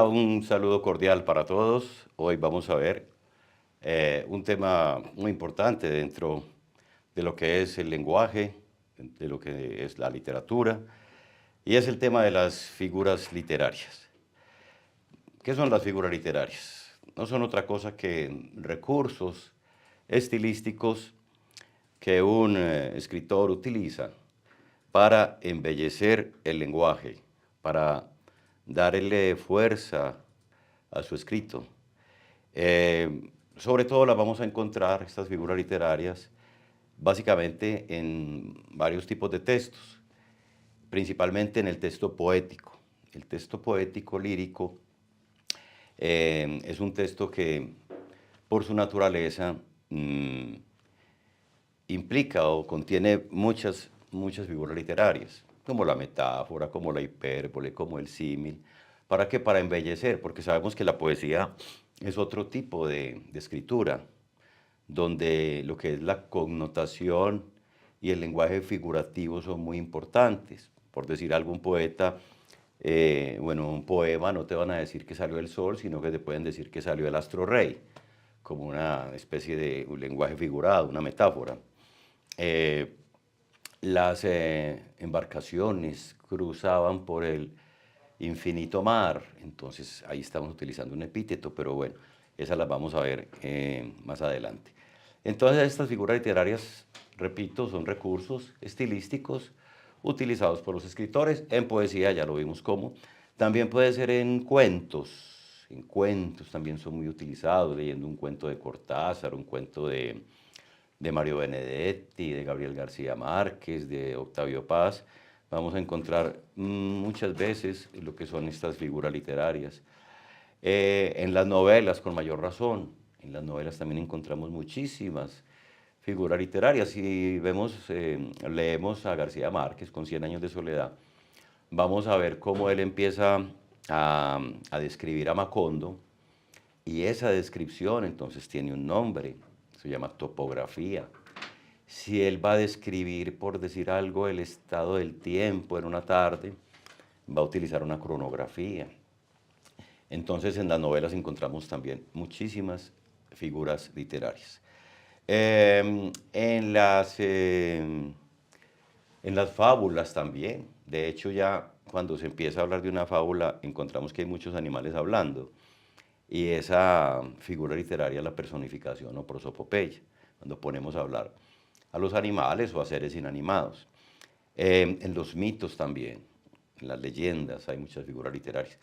un saludo cordial para todos. Hoy vamos a ver un tema muy importante dentro de lo que es el lenguaje, de lo que es la literatura, y es el tema de las figuras literarias. ¿Qué son las figuras literarias? No son otra cosa que recursos estilísticos que un escritor utiliza para embellecer el lenguaje, para darle fuerza a su escrito. Sobre todo las vamos a encontrar, estas figuras literarias, básicamente en varios tipos de textos, principalmente en el texto poético. El texto poético lírico es un texto que, por su naturaleza, implica o contiene muchas figuras literarias, como la metáfora, como la hipérbole, como el símil. ¿Para qué? Para embellecer, porque sabemos que la poesía es otro tipo de escritura, donde lo que es la connotación y el lenguaje figurativo son muy importantes. Por decir algo, un poeta, bueno, un poema no te van a decir que salió el sol, sino que te pueden decir que salió el astro rey, como una especie de un lenguaje figurado, una metáfora. Las embarcaciones cruzaban por el infinito mar, entonces ahí estamos utilizando un epíteto, pero bueno, esas las vamos a ver más adelante. Entonces estas figuras literarias, repito, son recursos estilísticos utilizados por los escritores. En poesía ya lo vimos cómo. También puede ser en cuentos también son muy utilizados, leyendo un cuento de Cortázar, un cuento de Mario Benedetti, de Gabriel García Márquez, de Octavio Paz. Vamos a encontrar muchas veces lo que son estas figuras literarias. En las novelas, con mayor razón, en las novelas también encontramos muchísimas figuras literarias. Si vemos, leemos a García Márquez con Cien años de soledad, vamos a ver cómo él empieza a describir a Macondo, y esa descripción entonces tiene un nombre, se llama topografía. Si él va a describir, por decir algo, el estado del tiempo en una tarde, va a utilizar una cronografía. Entonces en las novelas encontramos también muchísimas figuras literarias. En las fábulas también. De hecho, ya cuando se empieza a hablar de una fábula, encontramos que hay muchos animales hablando. Y esa figura literaria es la personificación o prosopopeya, cuando ponemos a hablar a los animales o a seres inanimados. En los mitos también, en las leyendas hay muchas figuras literarias.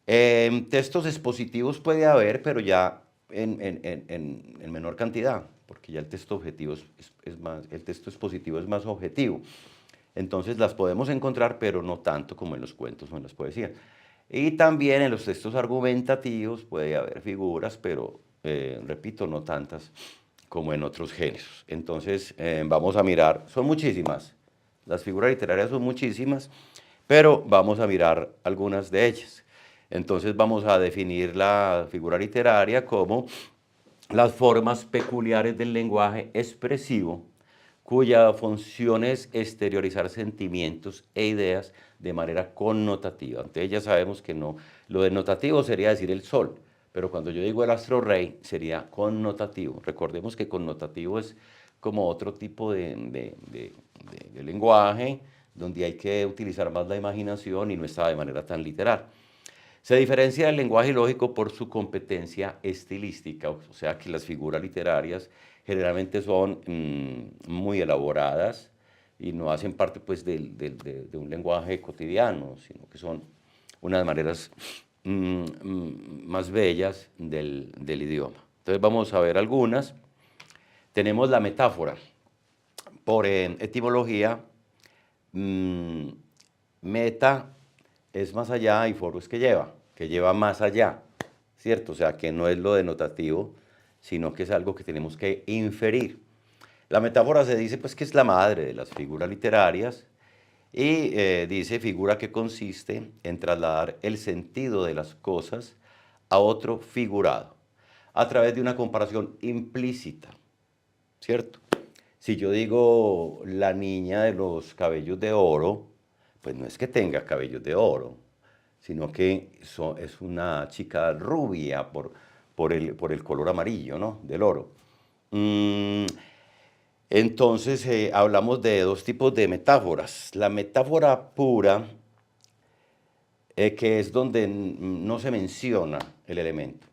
Textos expositivos puede haber, pero ya en menor cantidad, porque ya el texto objetivo es más, el texto expositivo es más objetivo. Entonces las podemos encontrar, pero no tanto como en los cuentos o en las poesías. Y también en los textos argumentativos puede haber figuras, pero repito, no tantas como en otros géneros. Entonces vamos a mirar, son muchísimas, las figuras literarias son muchísimas, pero vamos a mirar algunas de ellas. Entonces vamos a definir la figura literaria como las formas peculiares del lenguaje expresivo, cuya función es exteriorizar sentimientos e ideas de manera connotativa. Entonces ya sabemos que no, lo denotativo sería decir el sol, pero cuando yo digo el astro rey sería connotativo. Recordemos que connotativo es como otro tipo de lenguaje donde hay que utilizar más la imaginación y no está de manera tan literal. Se diferencia del lenguaje lógico por su competencia estilística, o sea que las figuras literarias generalmente son muy elaboradas y no hacen parte pues de un lenguaje cotidiano, sino que son unas maneras más bellas del idioma. Entonces vamos a ver algunas. Tenemos la metáfora. Por etimología, meta es más allá y foro es que lleva más allá, ¿cierto? O sea, que no es lo denotativo, sino que es algo que tenemos que inferir. La metáfora se dice pues que es la madre de las figuras literarias y dice figura que consiste en trasladar el sentido de las cosas a otro figurado a través de una comparación implícita, ¿cierto? Si yo digo la niña de los cabellos de oro, pues no es que tenga cabellos de oro, sino que es una chica rubia por el color amarillo, ¿no? Del oro. Mm, entonces, hablamos de dos tipos de metáforas. La metáfora pura, que es donde no se menciona el elemento,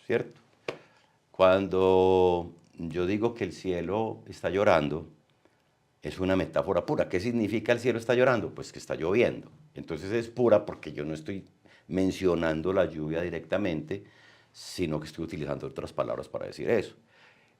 ¿cierto? Cuando yo digo que el cielo está llorando, es una metáfora pura. ¿Qué significa el cielo está llorando? Pues que está lloviendo. Entonces es pura porque yo no estoy mencionando la lluvia directamente, sino que estoy utilizando otras palabras para decir eso.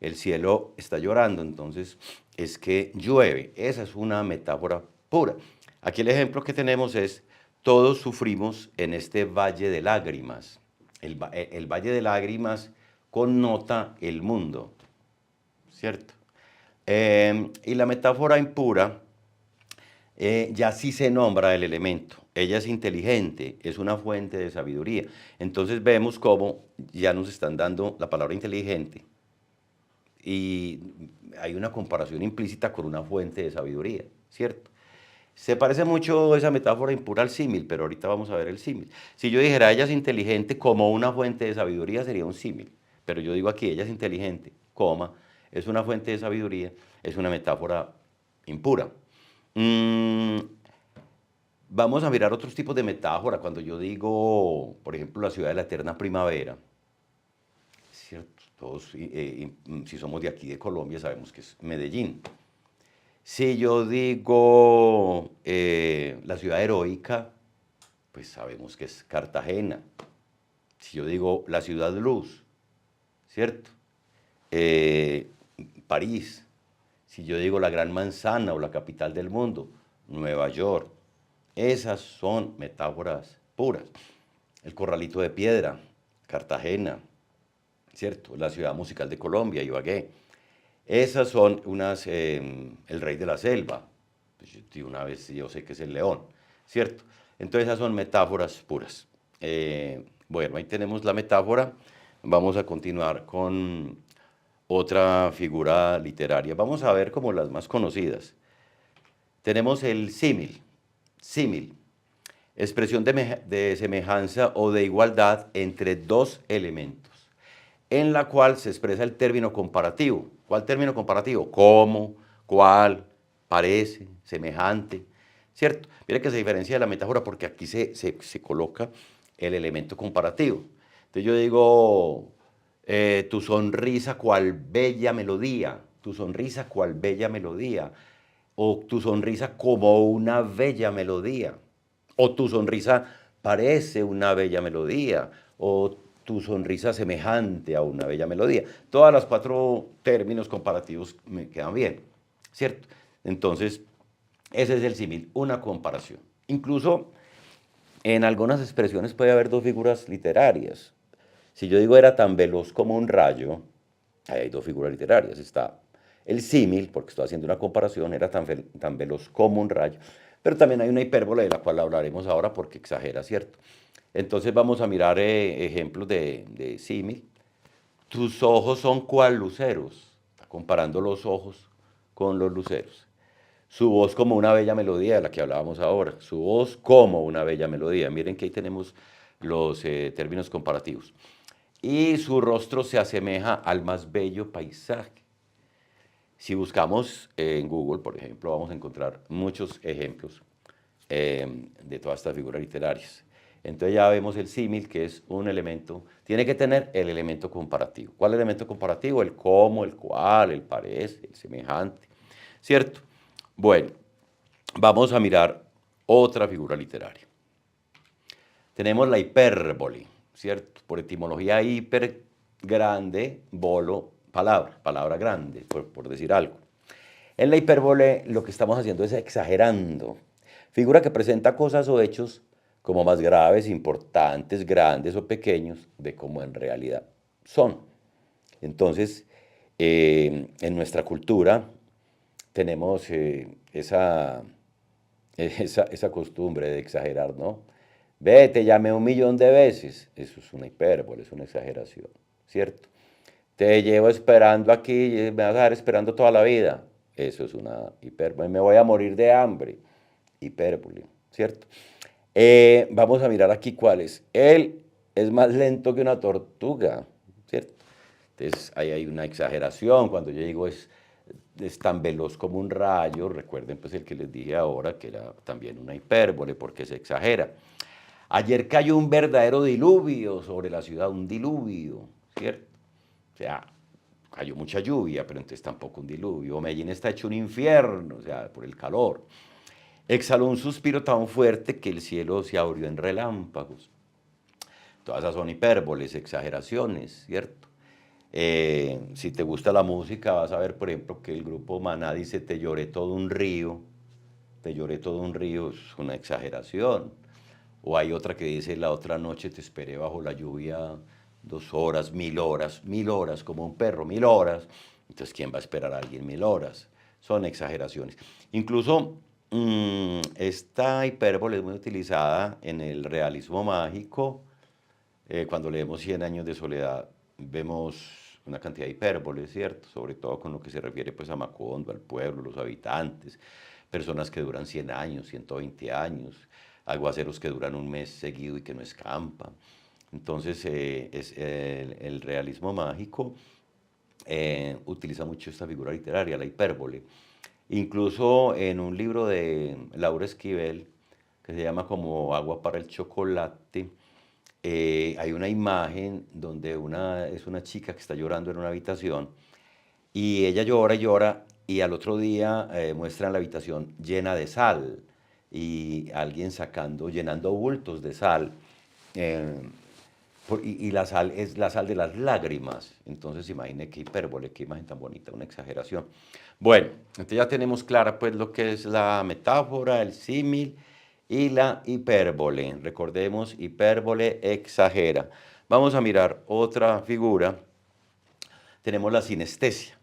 El cielo está llorando, entonces es que llueve. Esa es una metáfora pura. Aquí el ejemplo que tenemos es, todos sufrimos en este valle de lágrimas. El valle de lágrimas connota el mundo, ¿cierto? Y la metáfora impura, ya sí se nombra el elemento. Ella es inteligente, es una fuente de sabiduría. Entonces vemos cómo ya nos están dando la palabra inteligente y hay una comparación implícita con una fuente de sabiduría, ¿cierto? Se parece mucho esa metáfora impura al símil, pero ahorita vamos a ver el símil. Si yo dijera ella es inteligente como una fuente de sabiduría, sería un símil. Pero yo digo aquí, ella es inteligente, coma, es una fuente de sabiduría, es una metáfora impura. Vamos a mirar otros tipos de metáfora. Cuando yo digo, por ejemplo, la ciudad de la eterna primavera, ¿cierto? Todos, si somos de aquí de Colombia, sabemos que es Medellín. Si yo digo la ciudad heroica, pues sabemos que es Cartagena. Si yo digo la ciudad luz, ¿cierto? París. Si yo digo la gran manzana o la capital del mundo, Nueva York. Esas son metáforas puras. El corralito de piedra, Cartagena, ¿cierto? La ciudad musical de Colombia, Ibagué. Esas son unas, el rey de la selva. Pues yo, una vez yo sé que es el león, ¿cierto? Entonces esas son metáforas puras. Bueno, ahí tenemos la metáfora. Vamos a continuar con otra figura literaria. Vamos a ver como las más conocidas. Tenemos el símil. Símil. Expresión de semejanza o de igualdad entre dos elementos, en la cual se expresa el término comparativo. ¿Cuál término comparativo? Cómo, cuál, parece, semejante, ¿cierto? Mira que se diferencia de la metáfora porque aquí se coloca el elemento comparativo. Entonces yo digo, tu sonrisa cual bella melodía, tu sonrisa cual bella melodía, o tu sonrisa como una bella melodía, o tu sonrisa parece una bella melodía, o tu sonrisa semejante a una bella melodía. Todas las cuatro términos comparativos me quedan bien, ¿cierto? Entonces, ese es el símil, una comparación. Incluso en algunas expresiones puede haber dos figuras literarias. Si yo digo era tan veloz como un rayo, ahí hay dos figuras literarias. Está el símil, porque estoy haciendo una comparación, era tan veloz como un rayo. Pero también hay una hipérbole de la cual hablaremos ahora porque exagera, ¿cierto? Entonces vamos a mirar ejemplos de símil. Tus ojos son cual luceros, comparando los ojos con los luceros. Su voz como una bella melodía, de la que hablábamos ahora. Su voz como una bella melodía. Miren que ahí tenemos los términos comparativos. Y su rostro se asemeja al más bello paisaje. Si buscamos en Google, por ejemplo, vamos a encontrar muchos ejemplos de todas estas figuras literarias. Entonces ya vemos el símil, que es un elemento, tiene que tener el elemento comparativo. ¿Cuál elemento comparativo? El cómo, el cuál, el parece, el semejante, ¿cierto? Bueno, vamos a mirar otra figura literaria. Tenemos la hipérbole, ¿cierto? Por etimología hiper, grande, bolo, palabra grande, por decir algo. En la hipérbole lo que estamos haciendo es exagerando. Figura que presenta cosas o hechos como más graves, importantes, grandes o pequeños de como en realidad son. Entonces, en nuestra cultura tenemos esa costumbre de exagerar, ¿no? Ve, te llamé 1.000.000 de veces. Eso es una hipérbole, es una exageración, ¿cierto? Te llevo esperando aquí, me vas a dejar esperando toda la vida. Eso es una hipérbole. Me voy a morir de hambre. Hipérbole, ¿cierto? Vamos a mirar aquí cuáles. Él es más lento que una tortuga, ¿cierto? Entonces, ahí hay una exageración. Cuando yo digo es tan veloz como un rayo, recuerden pues el que les dije ahora, que era también una hipérbole, porque se exagera. Ayer cayó un verdadero diluvio sobre la ciudad, un diluvio, ¿cierto? O sea, cayó mucha lluvia, pero entonces tampoco un diluvio. Medellín está hecho un infierno, o sea, por el calor. Exhaló un suspiro tan fuerte que el cielo se abrió en relámpagos. Todas esas son hipérboles, exageraciones, ¿cierto? Si te gusta la música, vas a ver, por ejemplo, que el grupo Maná dice, te lloré todo un río. Te lloré todo un río, es una exageración. O hay otra que dice, la otra noche te esperé bajo la lluvia 2 horas, 1000 horas, como un perro, 1000 horas. Entonces, ¿quién va a esperar a alguien 1000 horas? Son exageraciones. Incluso esta hipérbole es muy utilizada en el realismo mágico. Cuando leemos Cien años de soledad, vemos una cantidad de hipérboles, ¿cierto? Sobre todo con lo que se refiere pues a Macondo, al pueblo, los habitantes, personas que duran 100 años, 120 años, aguaceros que duran un mes seguido y que no escampan. Entonces, es el realismo mágico utiliza mucho esta figura literaria, la hipérbole. Incluso en un libro de Laura Esquivel, que se llama como Agua para el chocolate, hay una imagen donde es una chica que está llorando en una habitación y ella llora y llora y al otro día muestran la habitación llena de sal y alguien llenando bultos de sal. eh, y la sal es la sal de las lágrimas. Entonces imagine qué hipérbole, qué imagen tan bonita, una exageración. Bueno, entonces ya tenemos clara pues lo que es la metáfora, el símil y la hipérbole. Recordemos, hipérbole exagera. Vamos a mirar otra figura. Tenemos la sinestesia.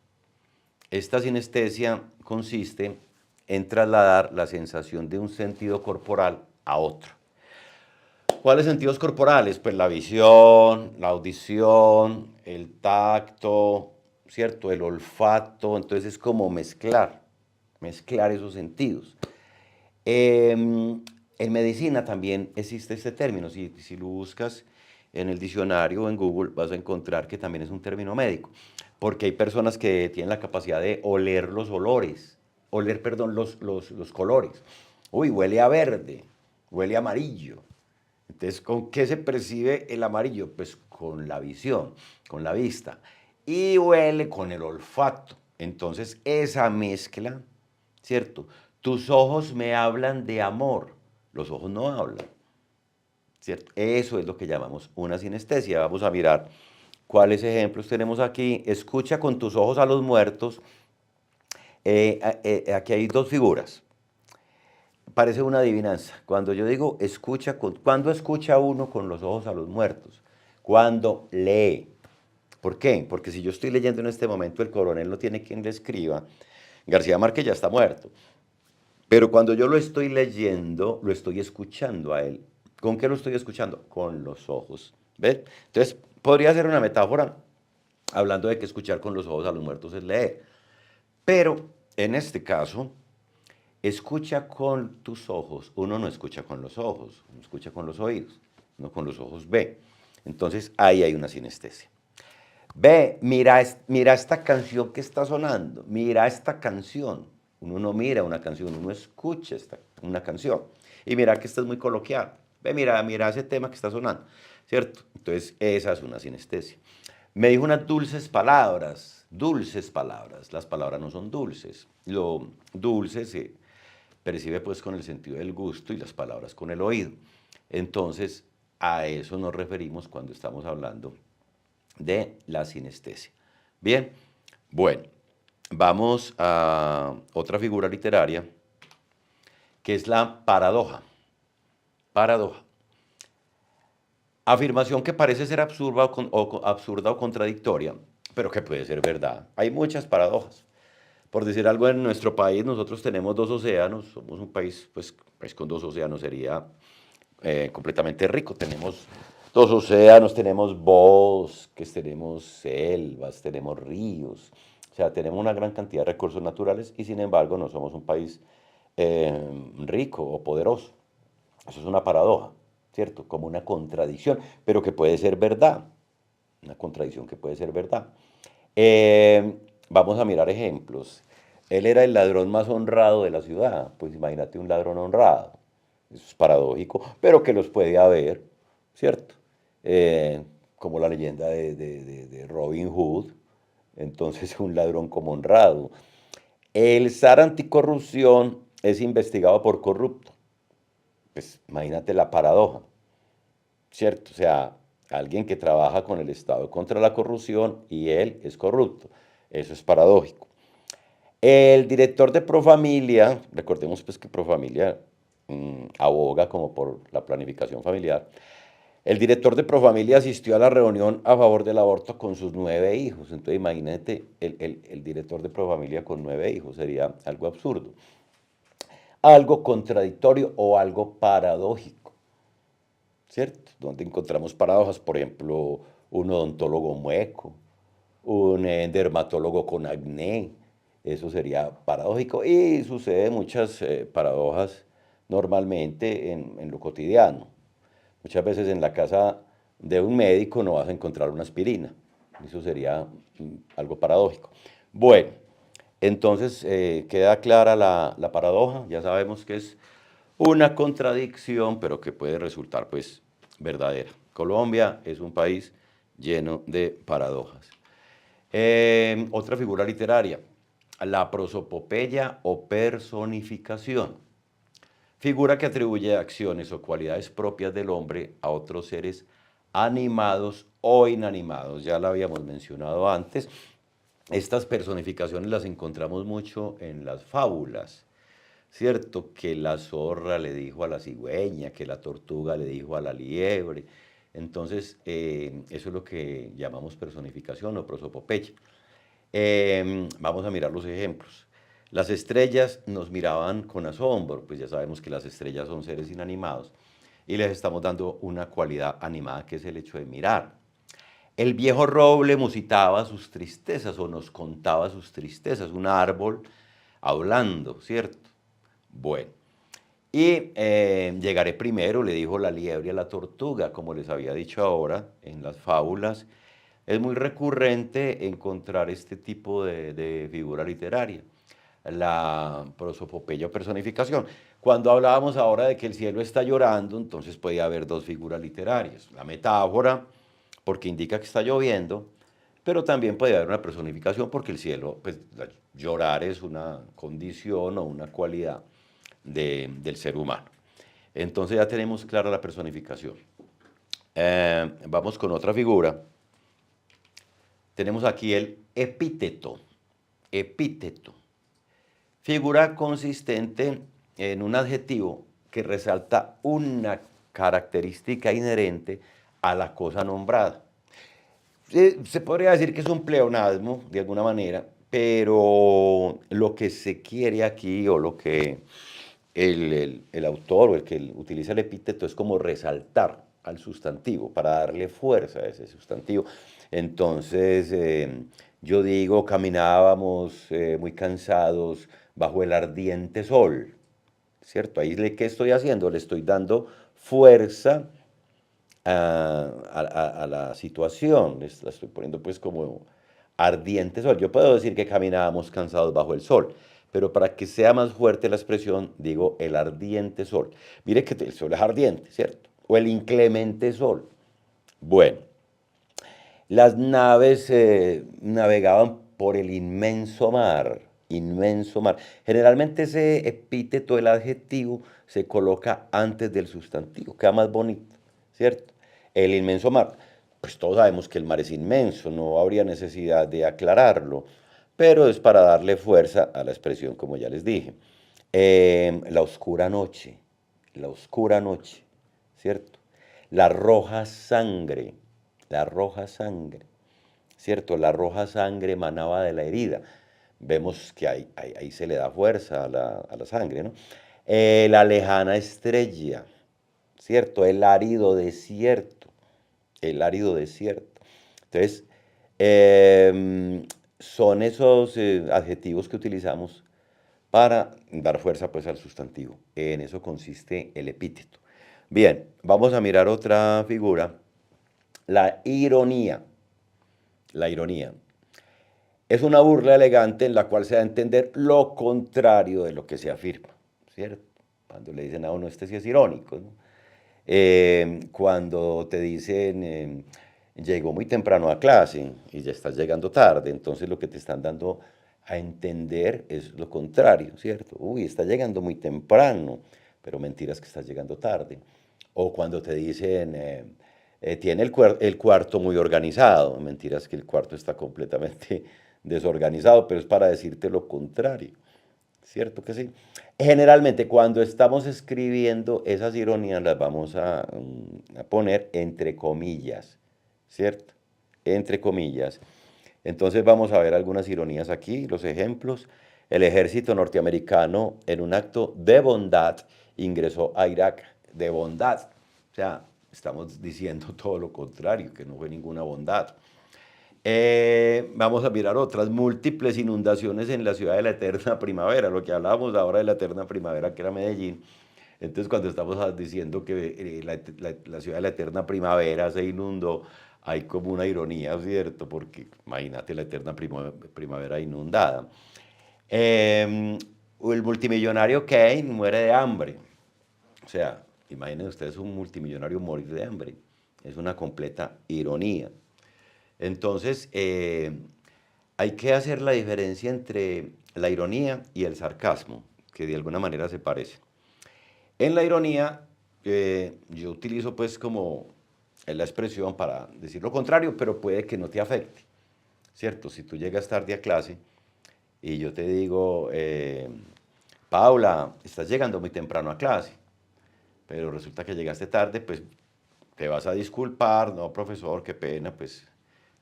Esta sinestesia consiste en trasladar la sensación de un sentido corporal a otro. ¿Cuáles sentidos corporales? Pues la visión, la audición, el tacto, ¿cierto? El olfato. Entonces es como mezclar esos sentidos. En medicina también existe este término. Si lo buscas en el diccionario o en Google, vas a encontrar que también es un término médico. Porque hay personas que tienen la capacidad de oler los olores, perdón, los colores. Uy, huele a verde, huele a amarillo. Entonces, ¿con qué se percibe el amarillo? Pues con la visión, con la vista. Y huele con el olfato. Entonces, esa mezcla, ¿cierto? Tus ojos me hablan de amor. Los ojos no hablan, ¿cierto? Eso es lo que llamamos una sinestesia. Vamos a mirar cuáles ejemplos tenemos aquí. Escucha con tus ojos a los muertos. Aquí hay dos figuras. Parece una adivinanza. Cuando yo digo escucha, ¿cuándo escucha uno con los ojos a los muertos? Cuando lee. ¿Por qué? Porque si yo estoy leyendo en este momento, el coronel no tiene quien le escriba. García Márquez ya está muerto. Pero cuando yo lo estoy leyendo, lo estoy escuchando a él. ¿Con qué lo estoy escuchando? Con los ojos. ¿Ves? Entonces, podría ser una metáfora hablando de que escuchar con los ojos a los muertos es leer. Pero en este caso, escucha con tus ojos. Uno no escucha con los ojos, uno escucha con los oídos, no con los ojos ve. Entonces ahí hay una sinestesia. Ve, mira esta canción que está sonando, mira esta canción. Uno no mira una canción, uno escucha una canción. Y mira que esto es muy coloquial. Ve, mira ese tema que está sonando, ¿cierto? Entonces esa es una sinestesia. Me dijo unas dulces palabras, las palabras no son dulces. Lo dulce se percibe pues con el sentido del gusto y las palabras con el oído. Entonces, a eso nos referimos cuando estamos hablando de la sinestesia. Bien, bueno, vamos a otra figura literaria que es la paradoja. Paradoja. Afirmación que parece ser absurda o contradictoria, pero que puede ser verdad. Hay muchas paradojas. Por decir algo, en nuestro país nosotros tenemos 2 océanos, somos un país, pues, con 2 océanos sería completamente rico. Tenemos 2 océanos, tenemos bosques, tenemos selvas, tenemos ríos, o sea, tenemos una gran cantidad de recursos naturales y sin embargo no somos un país rico o poderoso. Eso es una paradoja, ¿cierto? Como una contradicción, pero que puede ser verdad. Una contradicción que puede ser verdad. Vamos a mirar ejemplos. Él era el ladrón más honrado de la ciudad. Pues imagínate un ladrón honrado. Eso es paradójico, pero que los puede haber, ¿cierto? Eh, Como la leyenda de Robin Hood. Entonces, un ladrón como honrado. El zar anticorrupción es investigado por corrupto. Pues imagínate la paradoja, ¿cierto? O sea, alguien que trabaja con el Estado contra la corrupción y él es corrupto. Eso es paradójico. El director de Profamilia, recordemos pues que Profamilia aboga como por la planificación familiar. El director de Profamilia asistió a la reunión a favor del aborto con sus 9 hijos. Entonces imagínate el director de Profamilia con 9 hijos, sería algo absurdo. Algo contradictorio o algo paradójico, ¿cierto? Donde encontramos paradojas, por ejemplo, un odontólogo mueco, un dermatólogo con acné, eso sería paradójico y sucede muchas paradojas normalmente en lo cotidiano. Muchas veces en la casa de un médico no vas a encontrar una aspirina, eso sería algo paradójico. Bueno, entonces queda clara la paradoja, ya sabemos que es una contradicción, pero que puede resultar pues verdadera. Colombia es un país lleno de paradojas. Otra figura literaria, la prosopopeya o personificación. Figura que atribuye acciones o cualidades propias del hombre a otros seres animados o inanimados. Ya la habíamos mencionado antes. Estas personificaciones las encontramos mucho en las fábulas, ¿cierto? Que la zorra le dijo a la cigüeña, que la tortuga le dijo a la liebre. Entonces, eso es lo que llamamos personificación o prosopopeya. Vamos a mirar los ejemplos. Las estrellas nos miraban con asombro, pues ya sabemos que las estrellas son seres inanimados y les estamos dando una cualidad animada que es el hecho de mirar. El viejo roble musitaba sus tristezas o nos contaba sus tristezas, un árbol hablando, ¿cierto? Bueno, y llegaré primero, le dijo la liebre a la tortuga, como les había dicho ahora en las fábulas. Es muy recurrente encontrar este tipo de figura literaria, la prosopopeya o personificación. Cuando hablábamos ahora de que el cielo está llorando, entonces puede haber dos figuras literarias. La metáfora, porque indica que está lloviendo, pero también puede haber una personificación porque el cielo, pues llorar es una condición o una cualidad del ser humano. Entonces ya tenemos clara la personificación. Vamos con otra figura. Tenemos aquí el epíteto. Epíteto. Figura consistente en un adjetivo que resalta una característica inherente a la cosa nombrada. Se podría decir que es un pleonasmo, de alguna manera, pero lo que se quiere aquí, o lo que el autor o el que utiliza el epíteto es como resaltar al sustantivo, para darle fuerza a ese sustantivo. Entonces, yo digo, caminábamos muy cansados bajo el ardiente sol, ¿cierto? Ahí, ¿qué estoy haciendo? Le estoy dando fuerza a la situación, la estoy poniendo pues como ardiente sol. Yo puedo decir que caminábamos cansados bajo el sol, pero para que sea más fuerte la expresión, digo el ardiente sol. Mire que el sol es ardiente, ¿cierto? O el inclemente sol. Bueno, las naves navegaban por el inmenso mar, inmenso mar. Generalmente ese epíteto, el adjetivo, se coloca antes del sustantivo, queda más bonito, ¿cierto? El inmenso mar. Pues todos sabemos que el mar es inmenso, no habría necesidad de aclararlo, pero es para darle fuerza a la expresión, como ya les dije. La oscura noche, ¿cierto? La roja sangre, la roja sangre, ¿cierto? La roja sangre emanaba de la herida. Vemos que ahí se le da fuerza a la sangre, ¿no? La lejana estrella, ¿cierto? El árido desierto, el árido desierto. Entonces, son esos adjetivos que utilizamos para dar fuerza pues al sustantivo. En eso consiste el epíteto. Bien, vamos a mirar otra figura, la ironía. La ironía es una burla elegante en la cual se da a entender lo contrario de lo que se afirma, ¿cierto? Cuando le dicen a uno, este sí es irónico, ¿no? Cuando te dicen, llegó muy temprano a clase y ya estás llegando tarde, entonces lo que te están dando a entender es lo contrario, ¿cierto? Uy, está llegando muy temprano, pero mentiras que estás llegando tarde. O cuando te dicen, tiene el cuarto muy organizado, mentiras que el cuarto está completamente desorganizado, pero es para decirte lo contrario. ¿Cierto que sí? Generalmente cuando estamos escribiendo esas ironías las vamos a poner entre comillas, ¿cierto? Entre comillas. Entonces vamos a ver algunas ironías aquí, los ejemplos. El ejército norteamericano en un acto de bondad ingresó a Irak. De bondad. O sea, estamos diciendo todo lo contrario, que no fue ninguna bondad. Vamos a mirar otras múltiples inundaciones en la ciudad de la eterna primavera, lo que hablábamos ahora de la eterna primavera, que era Medellín. Entonces, cuando estamos diciendo que la ciudad de la eterna primavera se inundó, hay como una ironía, ¿cierto? Porque imagínate la eterna primavera inundada. El multimillonario Kane muere de hambre. O sea, imaginen ustedes un multimillonario morir de hambre. Es una completa ironía. Entonces, hay que hacer la diferencia entre la ironía y el sarcasmo, que de alguna manera se parecen. En la ironía, yo utilizo pues como la expresión para decir lo contrario, pero puede que no te afecte, ¿cierto? Si tú llegas tarde a clase y yo te digo, Paula, estás llegando muy temprano a clase, pero resulta que llegaste tarde, pues te vas a disculpar, no, profesor, qué pena, pues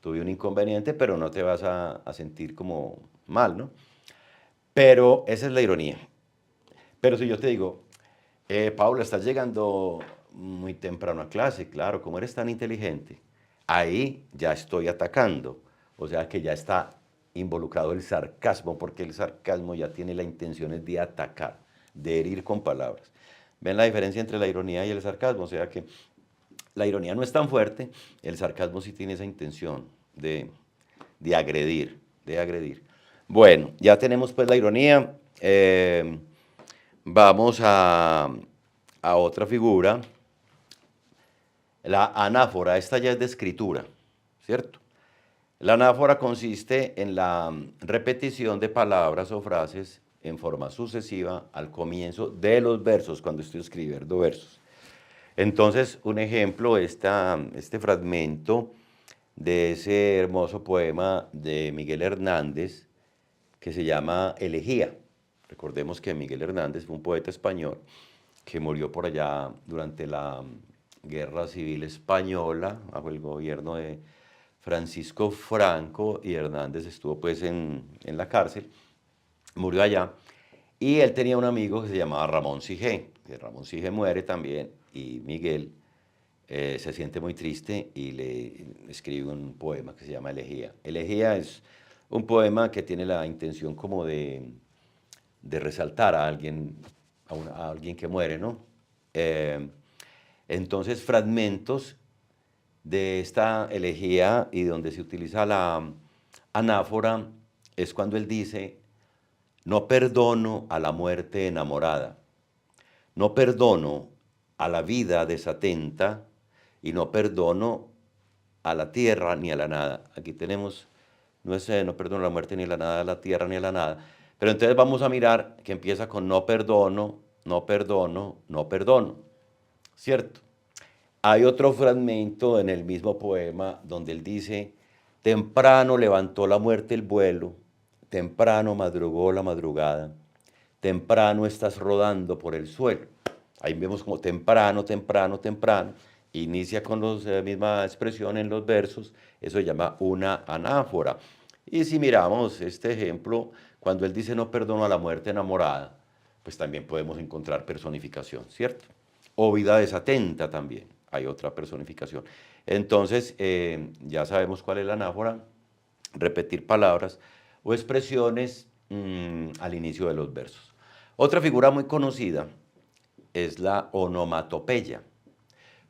tuve un inconveniente, pero no te vas a sentir como mal, ¿no? Pero esa es la ironía. Pero si yo te digo, Paula, estás llegando muy temprano a clase, claro, como eres tan inteligente, ahí ya estoy atacando. O sea que ya está involucrado el sarcasmo, porque el sarcasmo ya tiene la intención de atacar, de herir con palabras. ¿Ven la diferencia entre la ironía y el sarcasmo? O sea que la ironía no es tan fuerte, el sarcasmo sí tiene esa intención de agredir, de agredir. Bueno, ya tenemos pues la ironía. Vamos a otra figura, la anáfora. Esta ya es de escritura, ¿cierto? La anáfora consiste en la repetición de palabras o frases en forma sucesiva al comienzo de los versos, cuando estoy escribiendo versos. Entonces, un ejemplo, este fragmento de ese hermoso poema de Miguel Hernández que se llama Elegía. Recordemos que Miguel Hernández fue un poeta español que murió por allá durante la Guerra Civil Española, bajo el gobierno de Francisco Franco, y Hernández estuvo pues en la cárcel, murió allá, y él tenía un amigo que se llamaba Ramón Sige, que Ramón Sige muere también, y Miguel se siente muy triste y le escribe un poema que se llama Elegía. Elegía es un poema que tiene la intención como de resaltar a alguien, a alguien que muere, ¿no? Eh, entonces, fragmentos de esta elegía y donde se utiliza la anáfora es cuando él dice, no perdono a la muerte enamorada, no perdono a la vida desatenta y no perdono a la tierra ni a la nada. Aquí tenemos, no es no perdono a la muerte ni a la nada, a la tierra ni a la nada. Pero entonces vamos a mirar que empieza con no perdono, no perdono, no perdono. ¿Cierto? Hay otro fragmento en el mismo poema donde él dice, temprano levantó la muerte el vuelo, temprano madrugó la madrugada, temprano estás rodando por el suelo. Ahí vemos como temprano, temprano, temprano. Inicia con la misma expresión en los versos. Eso se llama una anáfora. Y si miramos este ejemplo, cuando él dice no perdono a la muerte enamorada, pues también podemos encontrar personificación, ¿cierto? O vida desatenta también, hay otra personificación. Entonces, ya sabemos cuál es la anáfora, repetir palabras o expresiones al inicio de los versos. Otra figura muy conocida es la onomatopeya.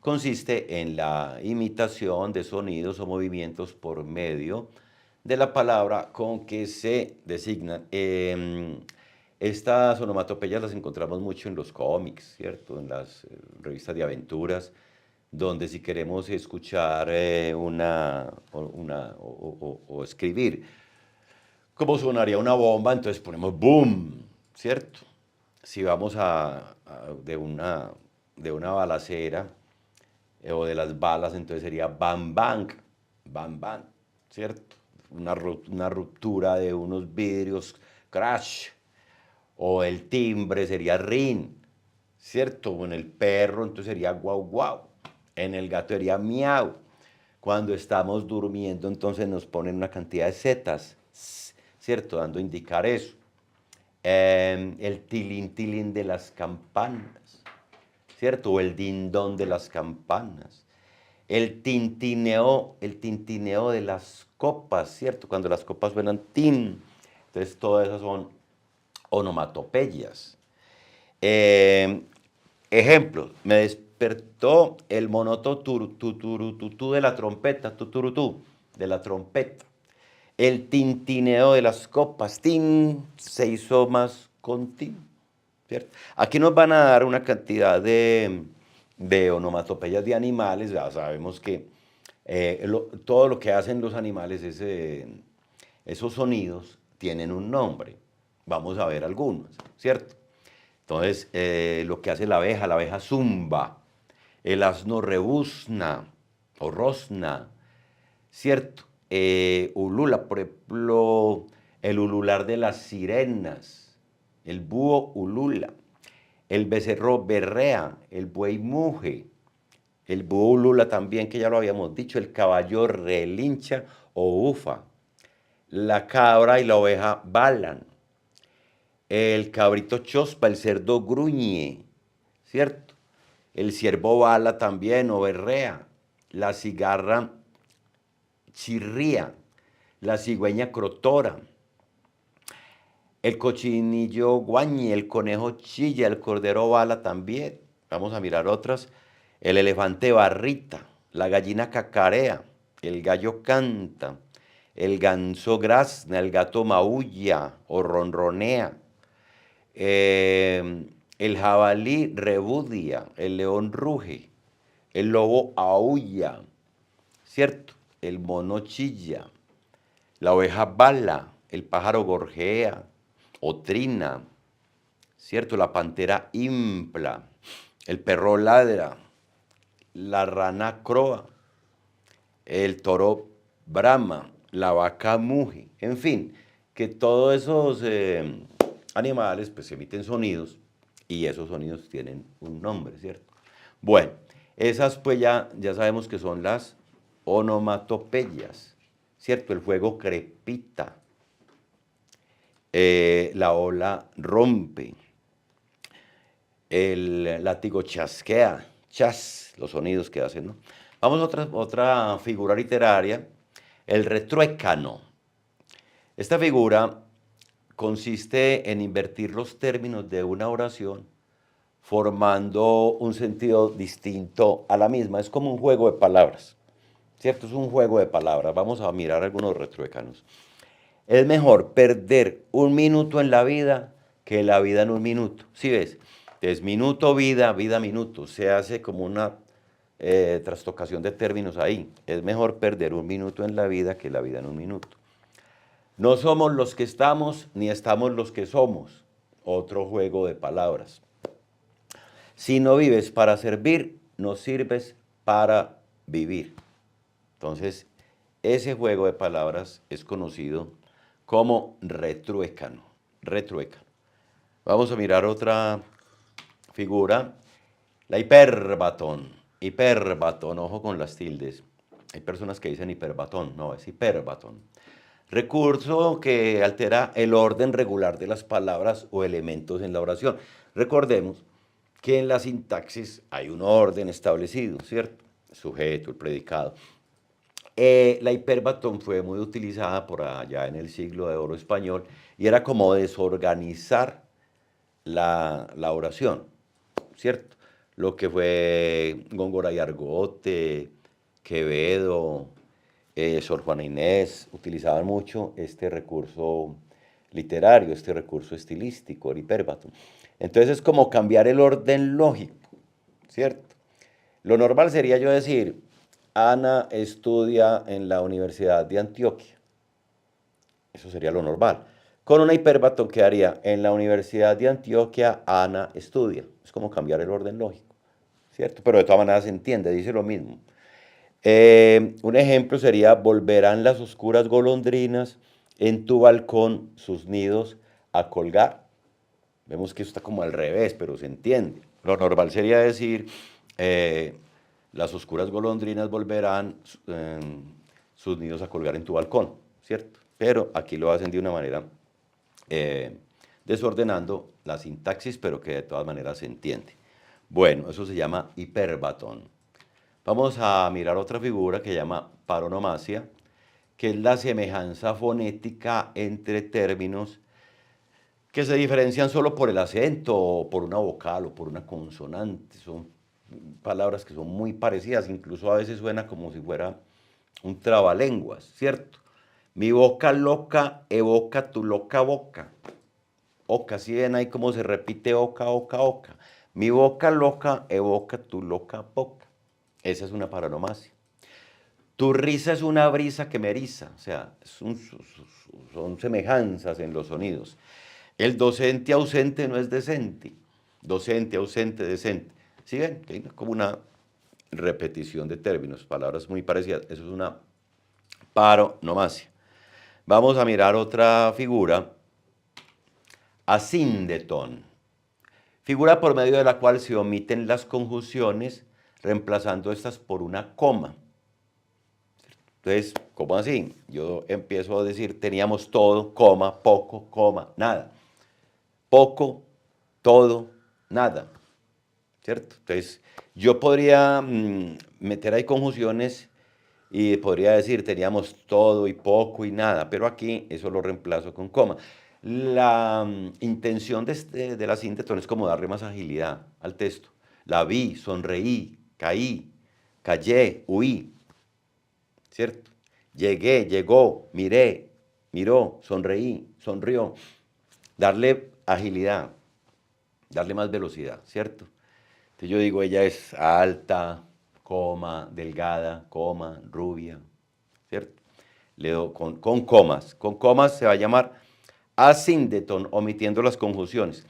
consiste en la imitación de sonidos o movimientos por medio de la palabra con que se designan. Estas onomatopeyas las encontramos mucho en los cómics, ¿cierto? En las revistas de aventuras, donde si queremos escuchar o escribir cómo sonaría una bomba, entonces ponemos boom, ¿cierto? Si vamos de una balacera o de las balas, entonces sería bam bang, ¿cierto? Una ruptura de unos vidrios, crash, o el timbre sería ring, ¿cierto? O en el perro entonces sería guau guau, en el gato sería miau. Cuando estamos durmiendo entonces nos ponen una cantidad de zetas, ¿cierto? Dando a indicar eso. El tilín tilín de las campanas, ¿cierto? O el dindón de las campanas. El tintineo de las copas, ¿cierto? Cuando las copas suenan tin. Entonces todas esas son onomatopeyas. Ejemplos, me despertó el monoto tutú de la trompeta, tuturutú, de la trompeta. El tintineo de las copas, tin, se hizo más con tin, ¿cierto? Aquí nos van a dar una cantidad de onomatopeyas de animales, ya sabemos que todo lo que hacen los animales, esos sonidos, tienen un nombre. Vamos a ver algunos, ¿cierto? Entonces, lo que hace la abeja zumba, el asno rebuzna o rosna, ¿cierto? Ulula, por ejemplo, el ulular de las sirenas, el búho ulula, el becerro berrea, el buey muge, el búho ulula también, que ya lo habíamos dicho, el caballo relincha o ufa, la cabra y la oveja balan, el cabrito chospa, el cerdo gruñe, ¿cierto? El ciervo bala también o berrea, la cigarra chirría, la cigüeña crotora, el cochinillo guañe, el conejo chilla, el cordero bala también. Vamos a mirar otras. El elefante barrita, la gallina cacarea, el gallo canta, el ganso grazna, el gato maulla o ronronea, el jabalí rebudia, el león ruge, el lobo aúlla, ¿cierto? El mono chilla, la oveja bala, el pájaro gorjea o trina, ¿cierto? La pantera impla, el perro ladra, la rana croa, el toro brama, la vaca muge, en fin, que todos esos animales pues emiten sonidos y esos sonidos tienen un nombre, ¿cierto? Bueno, esas pues ya sabemos que son las onomatopeyas, ¿cierto? El fuego crepita, la ola rompe, el látigo chasquea, chas, los sonidos que hacen, ¿no? Vamos a otra figura literaria, el retruécano. Esta figura consiste en invertir los términos de una oración formando un sentido distinto a la misma. Es como un juego de palabras, ¿cierto? Es un juego de palabras. Vamos a mirar algunos retruécanos. Es mejor perder un minuto en la vida que la vida en un minuto. ¿Sí ves? Entonces, minuto, vida, vida, minuto. Se hace como una trastocación de términos ahí. Es mejor perder un minuto en la vida que la vida en un minuto. No somos los que estamos, ni estamos los que somos. Otro juego de palabras. Si no vives para servir, no sirves para vivir. Entonces, ese juego de palabras es conocido como retruécano. Retruécano. Vamos a mirar otra figura, la hiperbatón. Hiperbatón, ojo con las tildes. Hay personas que dicen hiperbatón, no, es hiperbatón. Recurso que altera el orden regular de las palabras o elementos en la oración. Recordemos que en la sintaxis hay un orden establecido, ¿cierto? El sujeto, el predicado. La hiperbatón fue muy utilizada por allá en el siglo de oro español y era como desorganizar la oración, ¿cierto? lo que fue Góngora y Argote, Quevedo, Sor Juana Inés, utilizaban mucho este recurso literario, este recurso estilístico, el hipérbato. Entonces es como cambiar el orden lógico, ¿cierto? Lo normal sería yo decir, Ana estudia en la Universidad de Antioquia. Eso sería lo normal. Con una hipérbaton quedaría, en la Universidad de Antioquia, Ana estudia. Es como cambiar el orden lógico, ¿cierto? Pero de todas maneras se entiende, dice lo mismo. Un ejemplo sería, volverán las oscuras golondrinas en tu balcón sus nidos a colgar. Vemos que eso está como al revés, pero se entiende. Lo normal sería decir, las oscuras golondrinas volverán sus nidos a colgar en tu balcón, ¿cierto? Pero aquí lo hacen de una manera desordenando la sintaxis, pero que de todas maneras se entiende. Bueno, eso se llama hipérbaton. Vamos a mirar otra figura que se llama paronomasia, que es la semejanza fonética entre términos que se diferencian solo por el acento o por una vocal o por una consonante. Son palabras que son muy parecidas, incluso a veces suena como si fuera un trabalenguas, ¿cierto? Mi boca loca evoca tu loca boca. Oca, si ven ahí cómo se repite oca, oca, oca. Mi boca loca evoca tu loca boca. Esa es una paronomasia. Tu risa es una brisa que me eriza, o sea, son semejanzas en los sonidos. El docente ausente no es decente. Docente, ausente, decente. ¿Sí ven? Hay como una repetición de términos, palabras muy parecidas. Eso es una paronomasia. Vamos a mirar otra figura, asíndeton. Figura por medio de la cual se omiten las conjunciones, reemplazando estas por una coma. Entonces, ¿cómo así? Yo empiezo a decir, teníamos todo, coma, poco, coma, nada. Poco, todo, nada. ¿Cierto? Entonces, yo podría meter ahí conjunciones y podría decir, teníamos todo y poco y nada, pero aquí eso lo reemplazo con coma. La intención de la sínteton es como darle más agilidad al texto. La vi, sonreí, caí, callé, huí, ¿cierto? Llegué, llegó, miré, miró, sonreí, sonrió. Darle agilidad, darle más velocidad, ¿cierto? Entonces yo digo, ella es alta, coma, delgada, coma, rubia, ¿cierto? Le doy con comas. Con comas se va a llamar asíndeton, omitiendo las conjunciones.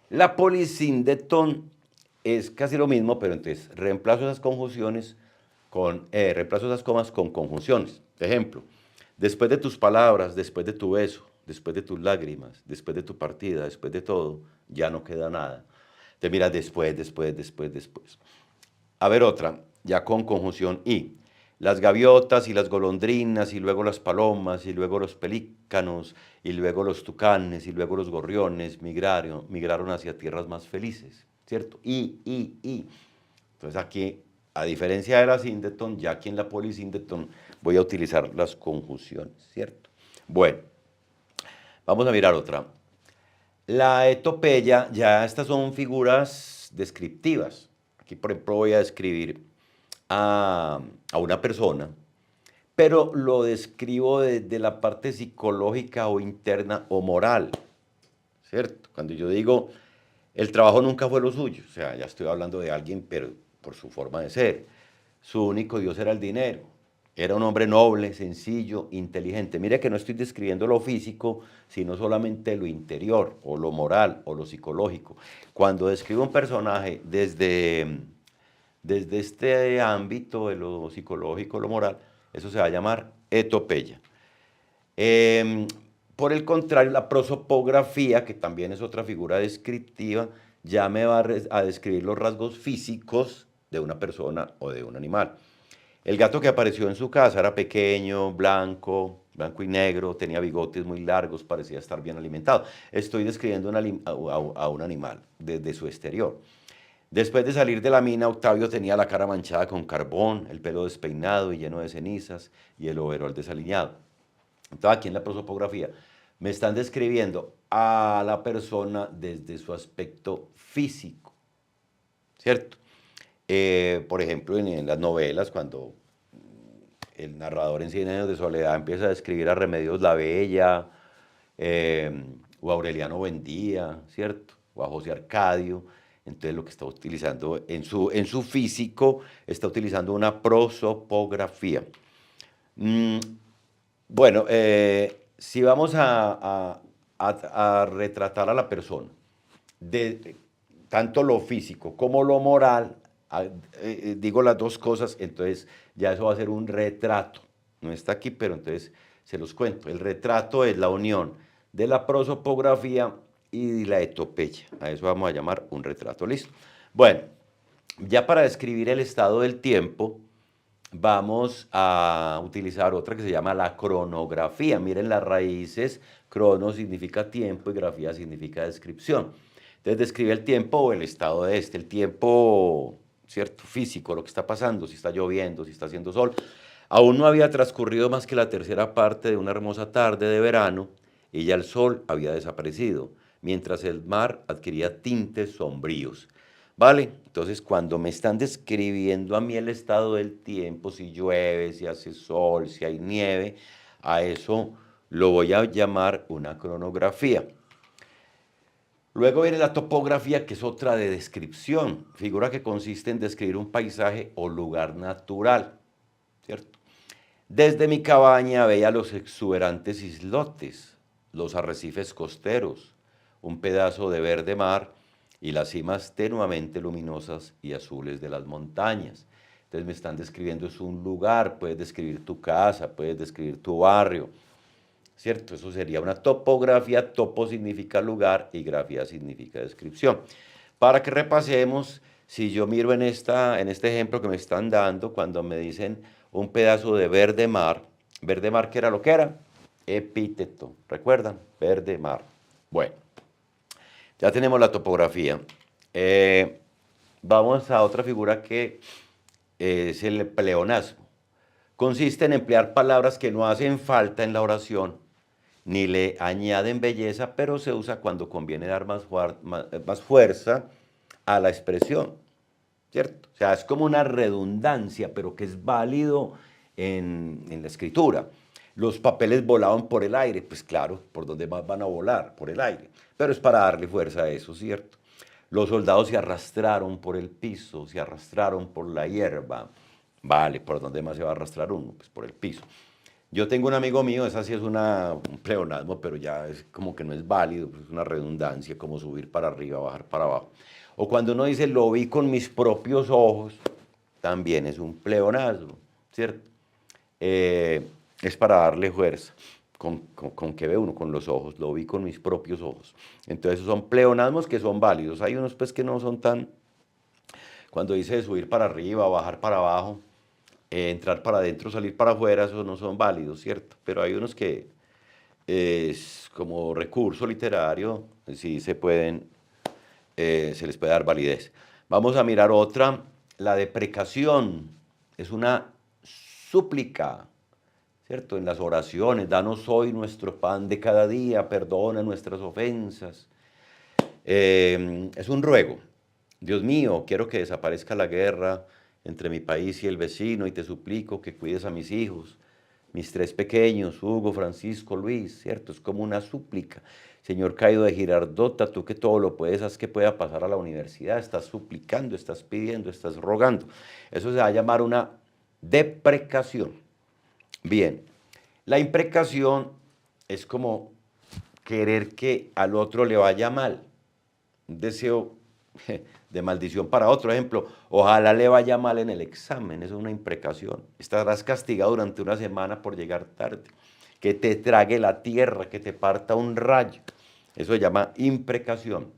La polisíndeton es casi lo mismo, pero entonces reemplazo esas conjunciones reemplazo esas comas con conjunciones. Ejemplo, después de tus palabras, después de tu beso, después de tus lágrimas, después de tu partida, después de todo, ya no queda nada. Te miras después, después, después, después. A ver otra, ya con conjunción y. Las gaviotas y las golondrinas y luego las palomas y luego los pelícanos y luego los tucanes y luego los gorriones migraron hacia tierras más felices, ¿cierto? Y. Entonces aquí, a diferencia de la síndeton, ya aquí en la polisíndeton voy a utilizar las conjunciones, ¿cierto? Bueno, vamos a mirar otra. La etopeya, ya estas son figuras descriptivas. Aquí, por ejemplo, voy a describir a una persona, pero lo describo desde la parte psicológica o interna o moral, ¿cierto? Cuando yo digo, el trabajo nunca fue lo suyo, o sea, ya estoy hablando de alguien, pero por su forma de ser. Su único Dios era el dinero. Era un hombre noble, sencillo, inteligente. Mire que no estoy describiendo lo físico, sino solamente lo interior, o lo moral, o lo psicológico. Cuando describo un personaje desde este ámbito de lo psicológico, lo moral, eso se va a llamar etopeya. Por el contrario, la prosopografía, que también es otra figura descriptiva, ya me va a describir los rasgos físicos de una persona o de un animal. El gato que apareció en su casa era pequeño, blanco, blanco y negro, tenía bigotes muy largos, parecía estar bien alimentado. Estoy describiendo a un animal desde su exterior. Después de salir de la mina, Octavio tenía la cara manchada con carbón, el pelo despeinado y lleno de cenizas y el overol desaliñado. Entonces aquí en la prosopografía me están describiendo a la persona desde su aspecto físico, ¿cierto? Por ejemplo, en las novelas, cuando el narrador en Cien años de soledad empieza a describir a Remedios la Bella, o a Aureliano Buendía, ¿cierto? O a José Arcadio. Entonces lo que está utilizando en su físico, está utilizando una prosopografía. Mm, bueno, si vamos a retratar a la persona, de tanto lo físico como lo moral, digo las dos cosas, entonces ya eso va a ser un retrato. No está aquí, pero entonces se los cuento. El retrato es la unión de la prosopografía y la etopeya. A eso vamos a llamar un retrato. ¿Listo? Bueno, ya para describir el estado del tiempo, vamos a utilizar otra que se llama la cronografía. Miren las raíces, crono significa tiempo y grafía significa descripción. Entonces describe el tiempo o el estado de el tiempo, ¿cierto? Físico, lo que está pasando, si está lloviendo, si está haciendo sol. Aún no había transcurrido más que la tercera parte de una hermosa tarde de verano y ya el sol había desaparecido, mientras el mar adquiría tintes sombríos. ¿Vale? Entonces, cuando me están describiendo a mí el estado del tiempo, si llueve, si hace sol, si hay nieve, a eso lo voy a llamar una cronografía. Luego viene la topografía, que es otra de descripción, figura que consiste en describir un paisaje o lugar natural, ¿cierto? Desde mi cabaña veía los exuberantes islotes, los arrecifes costeros, un pedazo de verde mar y las cimas tenuamente luminosas y azules de las montañas. Entonces me están describiendo, es un lugar, puedes describir tu casa, puedes describir tu barrio, ¿cierto? Eso sería una topografía, topo significa lugar y grafía significa descripción. Para que repasemos, si yo miro en este ejemplo que me están dando, cuando me dicen un pedazo de verde mar, ¿qué era lo que era? Epíteto, ¿recuerdan? Verde mar. Bueno, ya tenemos la topografía. Vamos a otra figura que es el pleonasmo. Consiste en emplear palabras que no hacen falta en la oración, ni le añaden belleza, pero se usa cuando conviene dar más fuerza a la expresión, ¿cierto? O sea, es como una redundancia, pero que es válido en la escritura. Los papeles volaban por el aire, pues claro, ¿por dónde más van a volar? Por el aire. Pero es para darle fuerza a eso, ¿cierto? Los soldados se arrastraron por el piso, se arrastraron por la hierba. Vale, ¿por dónde más se va a arrastrar uno? Pues por el piso. Yo tengo un amigo mío, esa sí es un pleonasmo, pero ya es como que no es válido, pues es una redundancia, como subir para arriba, bajar para abajo. O cuando uno dice, lo vi con mis propios ojos, también es un pleonasmo, ¿cierto? Es para darle fuerza. ¿Con qué ve uno? Con los ojos, lo vi con mis propios ojos. Entonces son pleonasmos que son válidos. Hay unos pues que no son tan, cuando dice subir para arriba, bajar para abajo, entrar para adentro, salir para afuera, esos no son válidos, ¿cierto? Pero hay unos que, como recurso literario, sí se les puede dar validez. Vamos a mirar otra, la deprecación. Es una súplica, ¿cierto? En las oraciones, danos hoy nuestro pan de cada día, perdona nuestras ofensas. Es un ruego. Dios mío, quiero que desaparezca la guerra entre mi país y el vecino y te suplico que cuides a mis hijos, mis tres pequeños, Hugo, Francisco, Luis, ¿cierto? Es como una súplica. Señor caído de Girardota, tú que todo lo puedes, haz que pueda pasar a la universidad, estás suplicando, estás pidiendo, estás rogando. Eso se va a llamar una deprecación. Bien, la imprecación es como querer que al otro le vaya mal, un deseo de maldición para otro. Ejemplo, ojalá le vaya mal en el examen, eso es una imprecación. Estarás castigado durante una semana por llegar tarde, que te trague la tierra, que te parta un rayo. Eso se llama imprecación,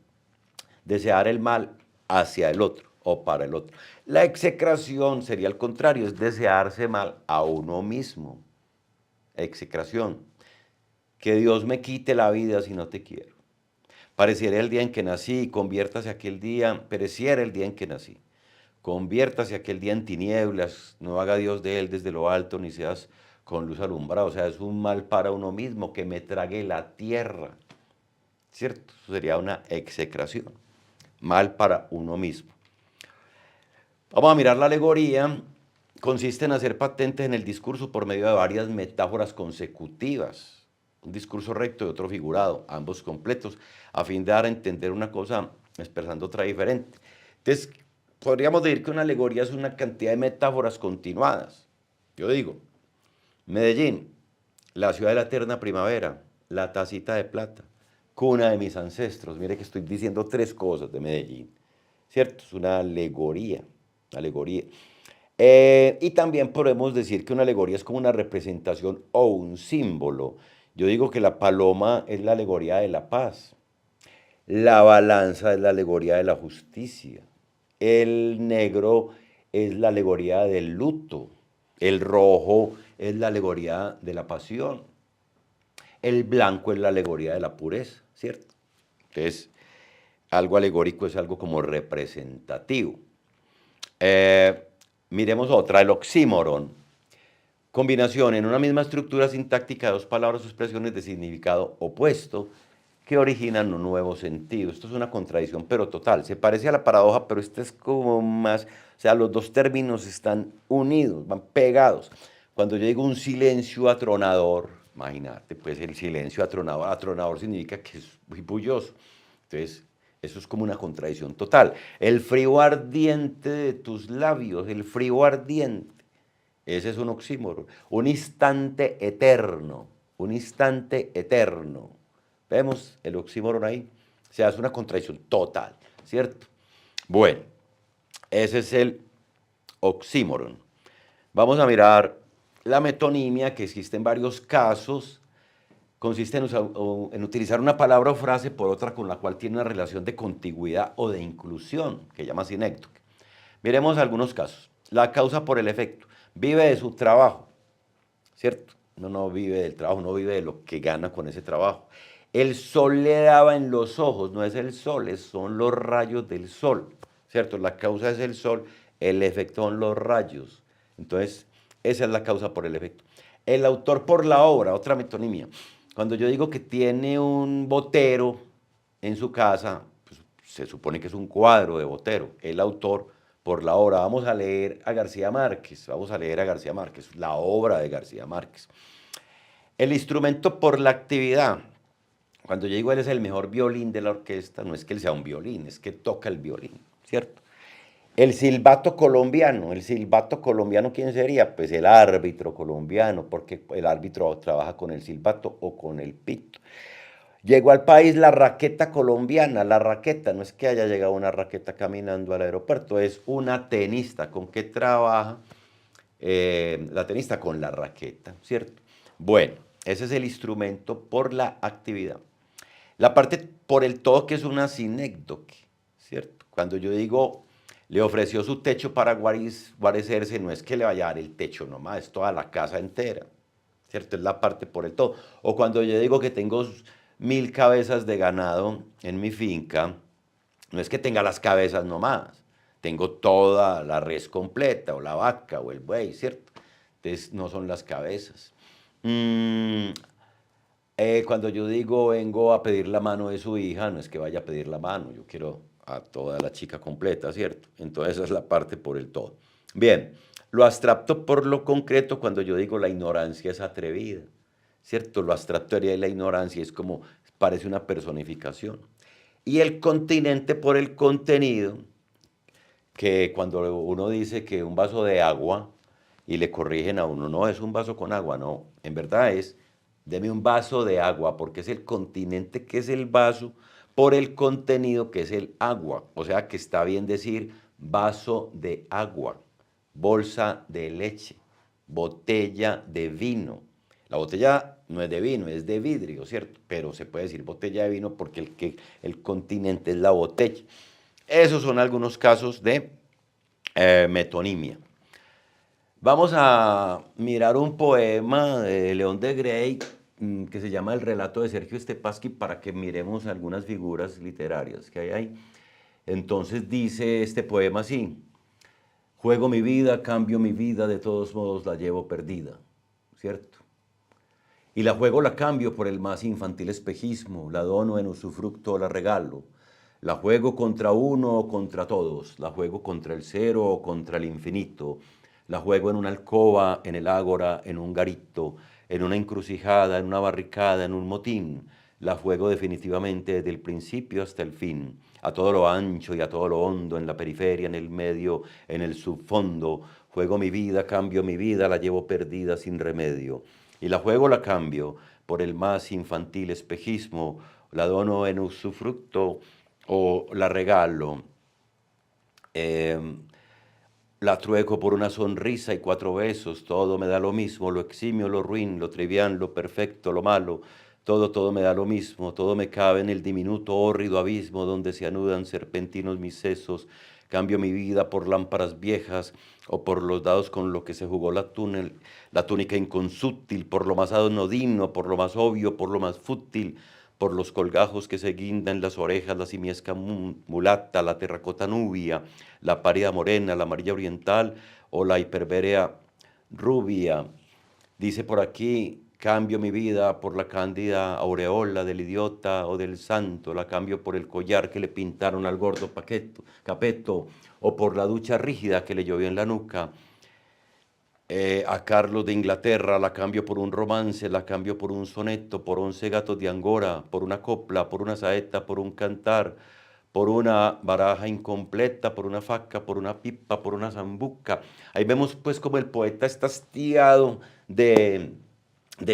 desear el mal hacia el otro o para el otro. La execración sería el contrario, es desearse mal a uno mismo. Execración, que Dios me quite la vida si no te quiero. Pareciera el día en que nací, conviértase aquel día, pereciera el día en que nací. Conviértase aquel día en tinieblas, no haga Dios de él desde lo alto, ni seas con luz alumbrada. O sea, es un mal para uno mismo, que me trague la tierra. ¿Cierto? Eso sería una execración. Mal para uno mismo. Vamos a mirar la alegoría. Consiste en hacer patentes en el discurso por medio de varias metáforas consecutivas. Un discurso recto y otro figurado, ambos completos, a fin de dar a entender una cosa expresando otra diferente. Entonces, podríamos decir que una alegoría es una cantidad de metáforas continuadas. Yo digo, Medellín, la ciudad de la eterna primavera, la tacita de plata, cuna de mis ancestros. Mire que estoy diciendo tres cosas de Medellín, ¿cierto? Es una alegoría, alegoría. Y también podemos decir que una alegoría es como una representación o un símbolo. Yo digo que la paloma es la alegoría de la paz, la balanza es la alegoría de la justicia, el negro es la alegoría del luto, el rojo es la alegoría de la pasión, el blanco es la alegoría de la pureza, ¿cierto? Entonces, algo alegórico es algo como representativo. Eh, Miremos otra, el oxímoron. Combinación en una misma estructura sintáctica de dos palabras o expresiones de significado opuesto que originan un nuevo sentido. Esto es una contradicción, pero total. Se parece a la paradoja, pero esta es como más... O sea, los dos términos están unidos, van pegados. Cuando yo digo un silencio atronador, imagínate, pues el silencio atronador, atronador significa que es muy bulloso. Entonces, eso es como una contradicción total. El frío ardiente de tus labios, el frío ardiente. Ese es un oxímoron. Un instante eterno. Un instante eterno. ¿Vemos el oxímoron ahí? O sea, es una contradicción total, ¿cierto? Bueno, ese es el oxímoron. Vamos a mirar la metonimia, que existe en varios casos. Consiste en utilizar una palabra o frase por otra con la cual tiene una relación de contigüidad o de inclusión, que llama sinécdoque. Miremos algunos casos. La causa por el efecto. Vive de su trabajo, ¿cierto? Uno no vive del trabajo, uno vive de lo que gana con ese trabajo. El sol le daba en los ojos, no es el sol, son los rayos del sol, ¿cierto? La causa es el sol, el efecto son los rayos. Entonces, esa es la causa por el efecto. El autor por la obra, otra metonimia. Cuando yo digo que tiene un botero en su casa, pues, se supone que es un cuadro de Botero. El autor por la obra. Vamos a leer a García Márquez, vamos a leer a García Márquez, la obra de García Márquez. El instrumento por la actividad. Cuando yo digo él es el mejor violín de la orquesta, no es que él sea un violín, es que toca el violín, ¿cierto? El silbato colombiano, ¿quién sería? Pues el árbitro colombiano, porque el árbitro trabaja con el silbato o con el pito. Llegó al país la raqueta colombiana, la raqueta, no es que haya llegado una raqueta caminando al aeropuerto, es una tenista. ¿Con qué trabaja la tenista? Con la raqueta, ¿cierto? Bueno, ese es el instrumento por la actividad. La parte por el todo, que es una sinécdoque, ¿cierto? Cuando yo digo, le ofreció su techo para guarecerse, no es que le vaya a dar el techo nomás, es toda la casa entera, ¿cierto? Es la parte por el todo. O cuando yo digo que tengo 1000 cabezas de ganado en mi finca, no es que tenga las cabezas nomás, tengo toda la res completa, o la vaca, o el buey, ¿cierto? Entonces no son las cabezas. Cuando yo digo vengo a pedir la mano de su hija, no es que vaya a pedir la mano, yo quiero a toda la chica completa, ¿cierto? Entonces esa es la parte por el todo. Bien, lo abstracto por lo concreto, cuando yo digo la ignorancia es atrevida, ¿cierto? Lo abstracto y la ignorancia es como, parece una personificación. Y el continente por el contenido, que cuando uno dice que un vaso de agua y le corrigen a uno, no es un vaso con agua, no, en verdad es, deme un vaso de agua, porque es el continente que es el vaso, por el contenido que es el agua, o sea que está bien decir vaso de agua, bolsa de leche, botella de vino. La botella no es de vino, es de vidrio, ¿cierto? Pero se puede decir botella de vino porque el continente es la botella. Esos son algunos casos de metonimia. Vamos a mirar un poema de León de Grey que se llama El relato de Sergio Stepasky para que miremos algunas figuras literarias que hay ahí. Entonces dice este poema así: juego mi vida, cambio mi vida, de todos modos la llevo perdida, ¿cierto? Y la juego, la cambio por el más infantil espejismo, la dono en usufructo, la regalo. La juego contra uno o contra todos, la juego contra el cero o contra el infinito, la juego en una alcoba, en el ágora, en un garito, en una encrucijada, en una barricada, en un motín. La juego definitivamente desde el principio hasta el fin, a todo lo ancho y a todo lo hondo, en la periferia, en el medio, en el subfondo. Juego mi vida, cambio mi vida, la llevo perdida sin remedio. Y la juego, la cambio por el más infantil espejismo, la dono en usufructo o la regalo. La trueco por una sonrisa y 4 besos, todo me da lo mismo, lo eximio, lo ruin, lo trivial, lo perfecto, lo malo, todo me da lo mismo, todo me cabe en el diminuto, hórrido abismo donde se anudan serpentinos mis sesos, cambio mi vida por lámparas viejas o por los dados con lo que se jugó la túnica inconsútil, por lo más anodino, por lo más obvio, por lo más fútil, por los colgajos que se guindan las orejas, la simiesca mulata, la terracota nubia, la párida morena, la amarilla oriental o la hiperberea rubia. Dice por aquí, cambio mi vida por la cándida aureola del idiota o del santo, la cambio por el collar que le pintaron al gordo Capeto o por la ducha rígida que le llovió en la nuca. A Carlos de Inglaterra la cambio por un romance, la cambio por un soneto, por 11 gatos de Angora, por una copla, por una saeta, por un cantar, por una baraja incompleta, por una faca, por una pipa, por una zambuca. Ahí vemos pues como el poeta está hastiado de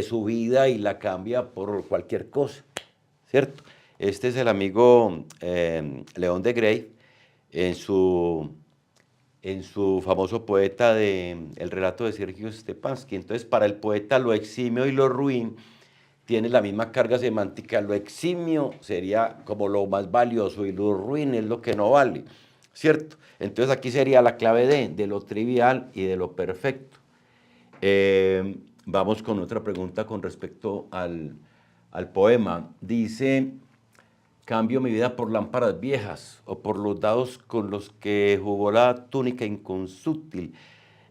su vida y la cambia por cualquier cosa, ¿cierto? Este es el amigo León de Grey en su famoso poeta de El relato de Sergio Stepansky. Entonces, para el poeta lo eximio y lo ruin tiene la misma carga semántica. Lo eximio sería como lo más valioso y lo ruin es lo que no vale, ¿cierto? Entonces aquí sería la clave de lo trivial y de lo perfecto. Vamos con otra pregunta con respecto al poema. Dice, cambio mi vida por lámparas viejas o por los dados con los que jugó la túnica inconsútil.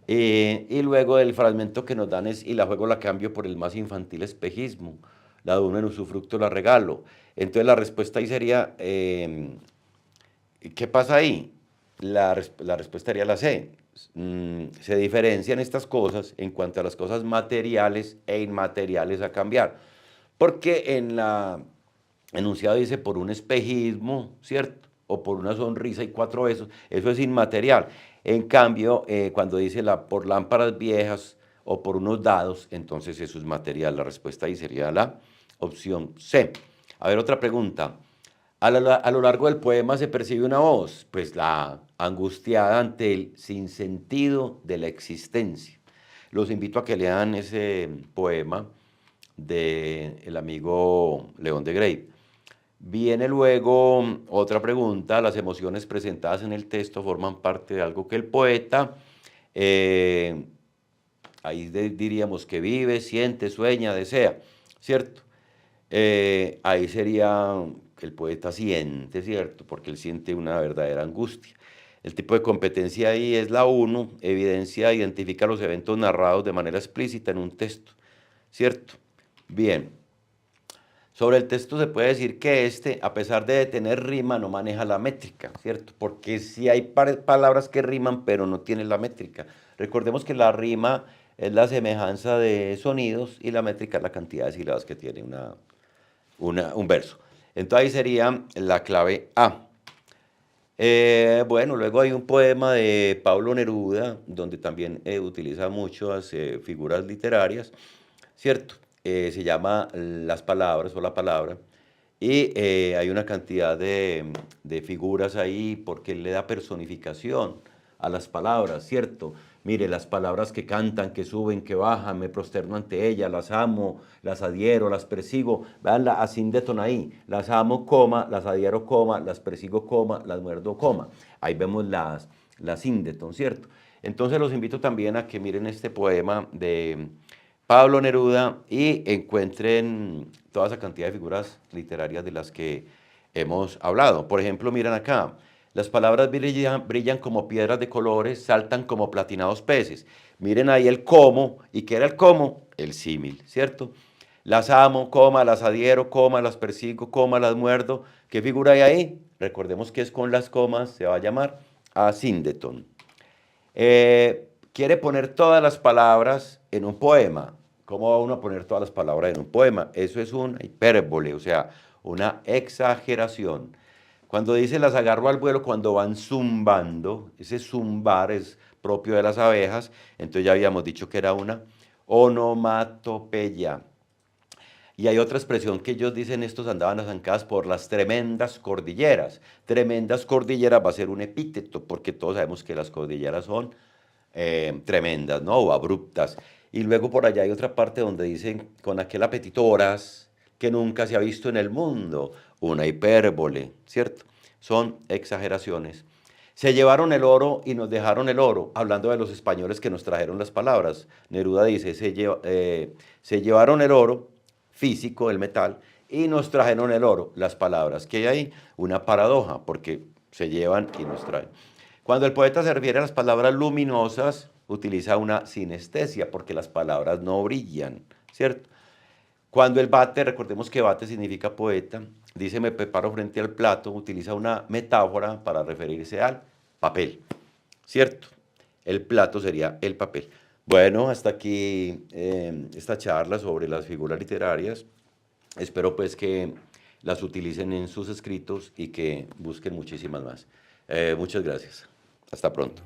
Y luego el fragmento que nos dan es, y la juego la cambio por el más infantil espejismo. La dono en usufructo la regalo. Entonces la respuesta ahí sería, ¿qué pasa ahí? La respuesta sería la C. Se diferencian estas cosas en cuanto a las cosas materiales e inmateriales a cambiar. Porque en la enunciado dice por un espejismo, ¿cierto? O por una sonrisa y 4 besos, eso es inmaterial. En cambio, cuando dice por lámparas viejas o por unos dados, entonces eso es material. La respuesta ahí sería la opción C. A ver, otra pregunta. A lo largo del poema se percibe una voz, pues la angustiada ante el sinsentido de la existencia. Los invito a que lean ese poema del amigo León de Grey. Viene luego otra pregunta, las emociones presentadas en el texto forman parte de algo que el poeta, ahí diríamos que vive, siente, sueña, desea, ¿cierto? Ahí sería que el poeta siente, ¿cierto? Porque él siente una verdadera angustia. El tipo de competencia ahí es la 1, evidencia, identifica los eventos narrados de manera explícita en un texto, ¿cierto? Bien. Sobre el texto se puede decir que a pesar de tener rima, no maneja la métrica, ¿cierto? Porque sí hay palabras que riman, pero no tienen la métrica. Recordemos que la rima es la semejanza de sonidos y la métrica es la cantidad de sílabas que tiene un verso. Entonces ahí sería la clave A. Bueno, luego hay un poema de Pablo Neruda, donde también utiliza muchas figuras literarias, ¿cierto? Se llama Las Palabras o La Palabra, y hay una cantidad de figuras ahí porque él le da personificación a las palabras, ¿cierto? Mire, las palabras que cantan, que suben, que bajan, me prosterno ante ellas, las amo, las adhiero, las persigo. Vean la asíndeton ahí, las amo, coma, las adhiero, coma, las persigo, coma, las muerdo, coma. Ahí vemos las síndeton, ¿cierto? Entonces los invito también a que miren este poema de Pablo Neruda y encuentren toda esa cantidad de figuras literarias de las que hemos hablado. Por ejemplo, miren acá, las palabras brillan como piedras de colores, saltan como platinados peces. Miren ahí el cómo, ¿y qué era el cómo? El símil, ¿cierto? Las amo, coma, las adhiero, coma, las persigo, coma, las muerdo. ¿Qué figura hay ahí? recordemos que es con las comas, se va a llamar asíndeton. Quiere poner todas las palabras en un poema. ¿Cómo va uno a poner todas las palabras en un poema? Eso es una hipérbole, o sea, una exageración. Cuando dice las agarro al vuelo, cuando van zumbando, ese zumbar es propio de las abejas, entonces ya habíamos dicho que era una onomatopeya. Y hay otra expresión que ellos dicen, estos andaban azancadas por las tremendas cordilleras. Tremendas cordilleras va a ser un epíteto, porque todos sabemos que las cordilleras son tremendas, ¿no? O abruptas. Y luego por allá hay otra parte donde dicen, con aquel apetito voraz que nunca se ha visto en el mundo. Una hipérbole, ¿cierto? Son exageraciones. Se llevaron el oro y nos dejaron el oro, hablando de los españoles que nos trajeron las palabras. Neruda dice, se llevaron el oro físico, el metal, y nos trajeron el oro, las palabras. Que hay ahí una paradoja, porque se llevan y nos traen. Cuando el poeta se refiere a las palabras luminosas, utiliza una sinestesia, porque las palabras no brillan, ¿cierto? Cuando él bate, recordemos que bate significa poeta, dice me preparo frente al plato, utiliza una metáfora para referirse al papel, ¿cierto? El plato sería el papel. Bueno, hasta aquí esta charla sobre las figuras literarias. Espero pues que las utilicen en sus escritos y que busquen muchísimas más. Muchas gracias. Hasta pronto.